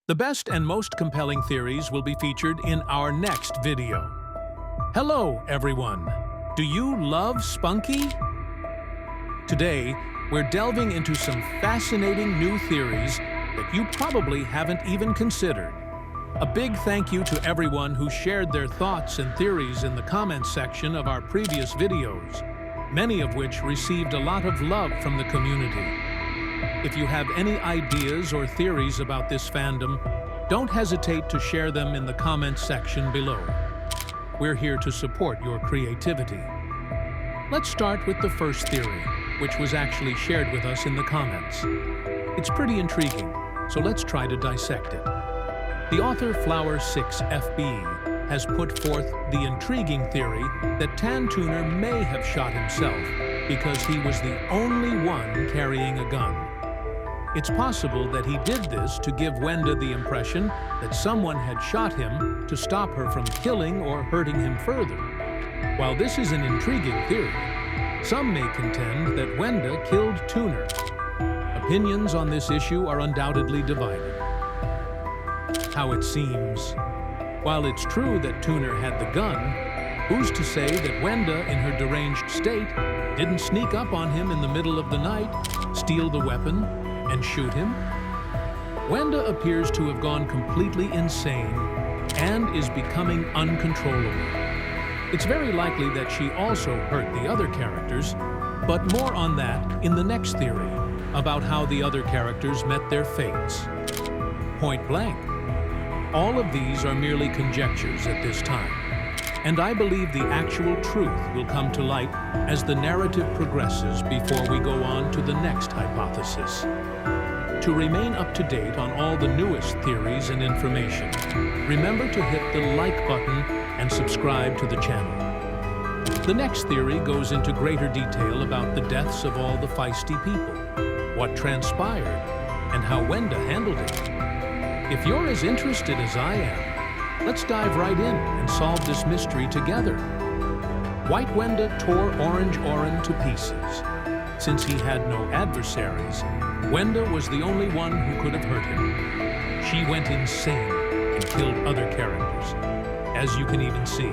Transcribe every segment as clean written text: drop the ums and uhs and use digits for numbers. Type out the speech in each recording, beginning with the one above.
The best and most compelling theories will be featured in our next video. Hello, everyone. Do you love Spunky? Today, we're delving into some fascinating new theories that you probably haven't even considered. A big thank you to everyone who shared their thoughts and theories in the comments section of our previous videos, many of which received a lot of love from the community. If you have any ideas or theories about this fandom, don't hesitate to share them in the comments section below. We're here to support your creativity. Let's start with the first theory, which was actually shared with us in the comments. It's pretty intriguing, so let's try to dissect it. The author Flower6FB has put forth the intriguing theory that Tantuner may have shot himself because he was the only one carrying a gun. It's possible that he did this to give Wenda the impression that someone had shot him to stop her from killing or hurting him further. While this is an intriguing theory, some may contend that Wenda killed Tuner. Opinions on this issue are undoubtedly divided. How it seems, while it's true that Tuner had the gun, who's to say that Wenda, in her deranged state, didn't sneak up on him in the middle of the night, steal the weapon, and shoot him? Wenda appears to have gone completely insane and is becoming uncontrollable. It's very likely that she also hurt the other characters, but more on that in the next theory about how the other characters met their fates. Point blank. All of these are merely conjectures at this time, and I believe the actual truth will come to light as the narrative progresses before we go on to the next hypothesis. To remain up to date on all the newest theories and information, remember to hit the like button and subscribe to the channel. The next theory goes into greater detail about the deaths of all the feisty people, what transpired, and how Wenda handled it. If you're as interested as I am, let's dive right in and solve this mystery together. White Wenda tore Orange Oren to pieces. Since he had no adversaries, Wenda was the only one who could have hurt him. She went insane and killed other characters, as you can even see.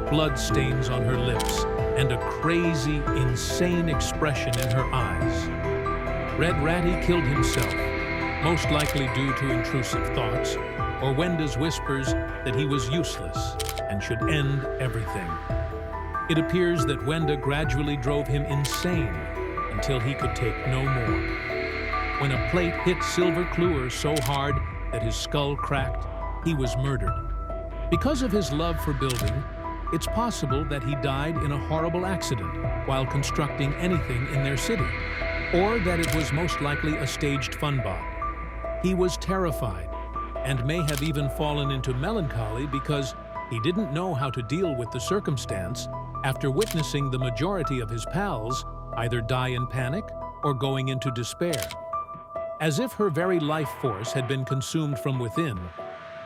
Blood stains on her lips and a crazy, insane expression in her eyes. Red Ratty killed himself, most likely due to intrusive thoughts, or Wenda's whispers that he was useless and should end everything. It appears that Wenda gradually drove him insane until he could take no more. When a plate hit Silver Kluwer so hard that his skull cracked, he was murdered. Because of his love for building, it's possible that he died in a horrible accident while constructing anything in their city, or that it was most likely a staged funbot. He was terrified, and may have even fallen into melancholy because he didn't know how to deal with the circumstance after witnessing the majority of his pals either die in panic or going into despair. As if her very life force had been consumed from within,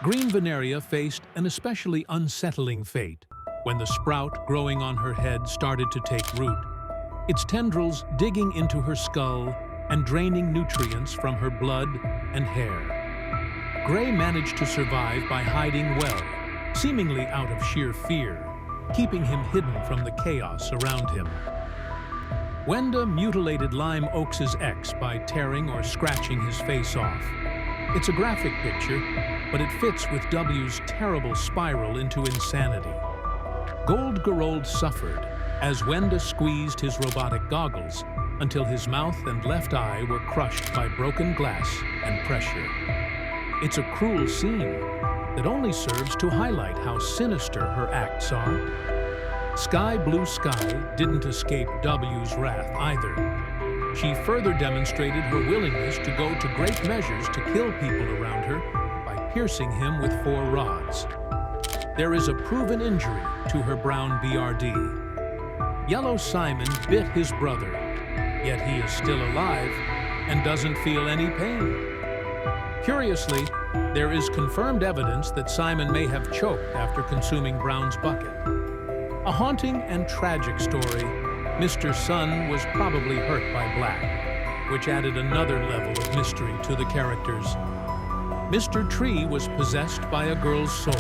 Green Veneria faced an especially unsettling fate when the sprout growing on her head started to take root, its tendrils digging into her skull and draining nutrients from her blood and hair. Gray managed to survive by hiding well, seemingly out of sheer fear, keeping him hidden from the chaos around him. Wenda mutilated Lime Oaks' ex by tearing or scratching his face off. It's a graphic picture, but it fits with W's terrible spiral into insanity. Gold Gerold suffered as Wenda squeezed his robotic goggles until his mouth and left eye were crushed by broken glass and pressure. It's a cruel scene that only serves to highlight how sinister her acts are. Sky Blue Sky didn't escape W's wrath either. She further demonstrated her willingness to go to great measures to kill people around her by piercing him with 4 rods. There is a proven injury to her brown BRD. Yellow Simon bit his brother, yet he is still alive and doesn't feel any pain. Curiously, there is confirmed evidence that Simon may have choked after consuming Brown's bucket. A haunting and tragic story, Mr. Sun was probably hurt by Black, which added another level of mystery to the characters. Mr. Tree was possessed by a girl's soul,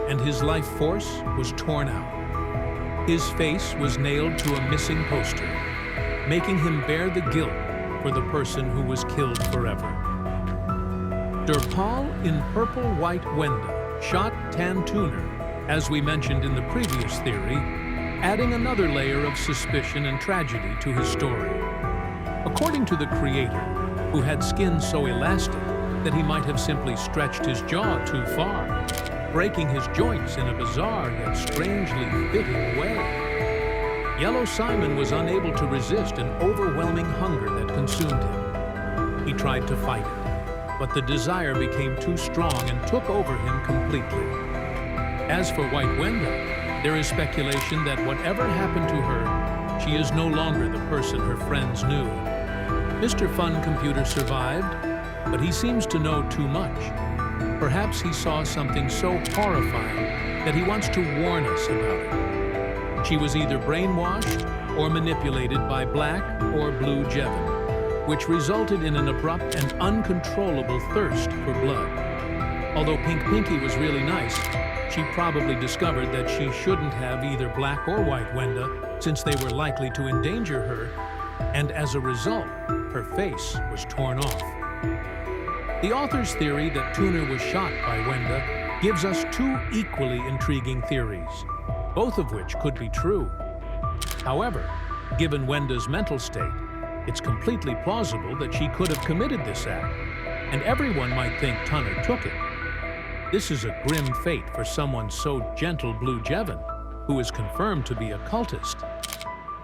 and his life force was torn out. His face was nailed to a missing poster, making him bear the guilt for the person who was killed forever. Der Paul in Purple-White Wenda shot Tan Tuner, as we mentioned in the previous theory, adding another layer of suspicion and tragedy to his story. According to the creator, who had skin so elastic that he might have simply stretched his jaw too far, breaking his joints in a bizarre yet strangely fitting way. Yellow Simon was unable to resist an overwhelming hunger that consumed him. He tried to fight it, but the desire became too strong and took over him completely. As for White Wenda, there is speculation that whatever happened to her, she is no longer the person her friends knew. Mr. Fun Computer survived, but he seems to know too much. Perhaps he saw something so horrifying that he wants to warn us about it. She was either brainwashed or manipulated by Black or Blue Jevin, which resulted in an abrupt and uncontrollable thirst for blood. Although Pink Pinky was really nice, she probably discovered that she shouldn't have either Black or White Wenda, since they were likely to endanger her, and as a result, her face was torn off. The author's theory that Tuner was shot by Wenda gives us two equally intriguing theories, both of which could be true. However, given Wenda's mental state, it's completely plausible that she could have committed this act, and everyone might think Tuner took it. This is a grim fate for someone so gentle, Blue Jevin, who is confirmed to be a cultist.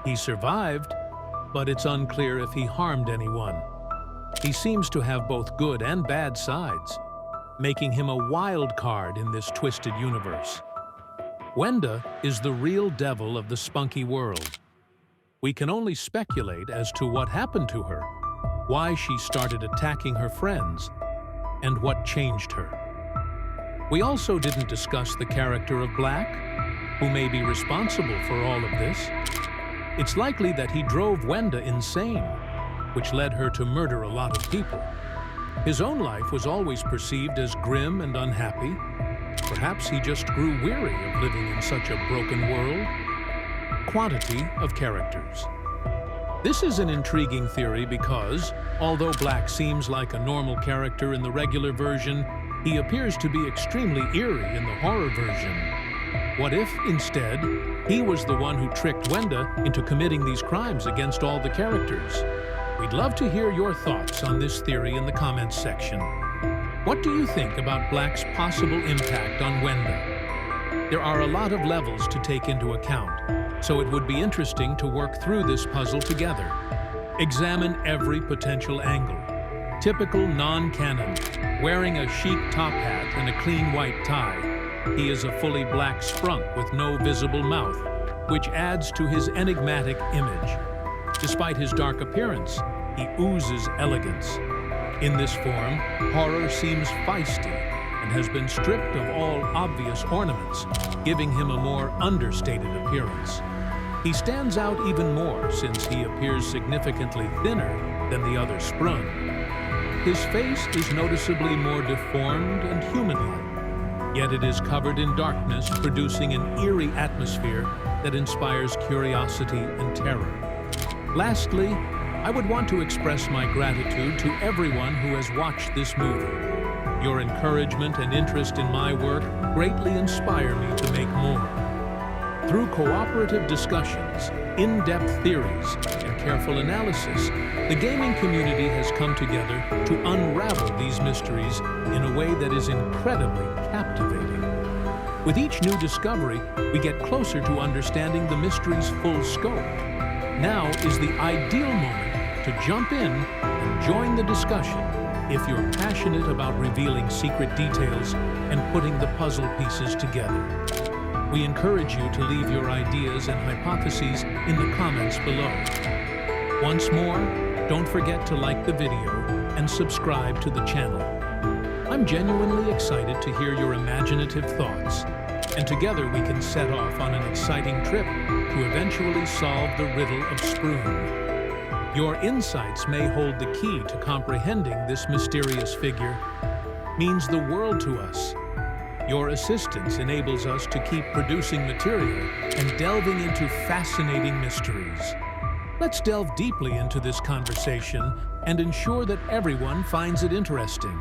He survived, but it's unclear if he harmed anyone. He seems to have both good and bad sides, making him a wild card in this twisted universe. Wenda is the real devil of the spunky world. We can only speculate as to what happened to her, why she started attacking her friends, and what changed her. We also didn't discuss the character of Black, who may be responsible for all of this. It's likely that he drove Wenda insane, which led her to murder a lot of people. His own life was always perceived as grim and unhappy. Perhaps he just grew weary of living in such a broken world. Quantity of characters. This is an intriguing theory because, although Black seems like a normal character in the regular version, he appears to be extremely eerie in the horror version. What if, instead, he was the one who tricked Wenda into committing these crimes against all the characters? We'd love to hear your thoughts on this theory in the comments section. What do you think about Black's possible impact on Wenda? There are a lot of levels to take into account, so it would be interesting to work through this puzzle together. Examine every potential angle. Typical non-canon, wearing a chic top hat and a clean white tie. He is a fully black sprunk with no visible mouth, which adds to his enigmatic image. Despite his dark appearance, he oozes elegance. In this form, horror seems feisty and has been stripped of all obvious ornaments, giving him a more understated appearance. He stands out even more since he appears significantly thinner than the other Sprung. His face is noticeably more deformed and human-like, yet it is covered in darkness, producing an eerie atmosphere that inspires curiosity and terror. Lastly, I would want to express my gratitude to everyone who has watched this movie. Your encouragement and interest in my work greatly inspire me to make more. Through cooperative discussions, in-depth theories, and careful analysis, the gaming community has come together to unravel these mysteries in a way that is incredibly captivating. With each new discovery, we get closer to understanding the mystery's full scope. Now is the ideal moment to jump in and join the discussion if you're passionate about revealing secret details and putting the puzzle pieces together. We encourage you to leave your ideas and hypotheses in the comments below. Once more, don't forget to like the video and subscribe to the channel. I'm genuinely excited to hear your imaginative thoughts, and together we can set off on an exciting trip to eventually solve the riddle of Sprung. Your insights may hold the key to comprehending this mysterious figure. means the world to us. Your assistance enables us to keep producing material and delving into fascinating mysteries. Let's delve deeply into this conversation and ensure that everyone finds it interesting.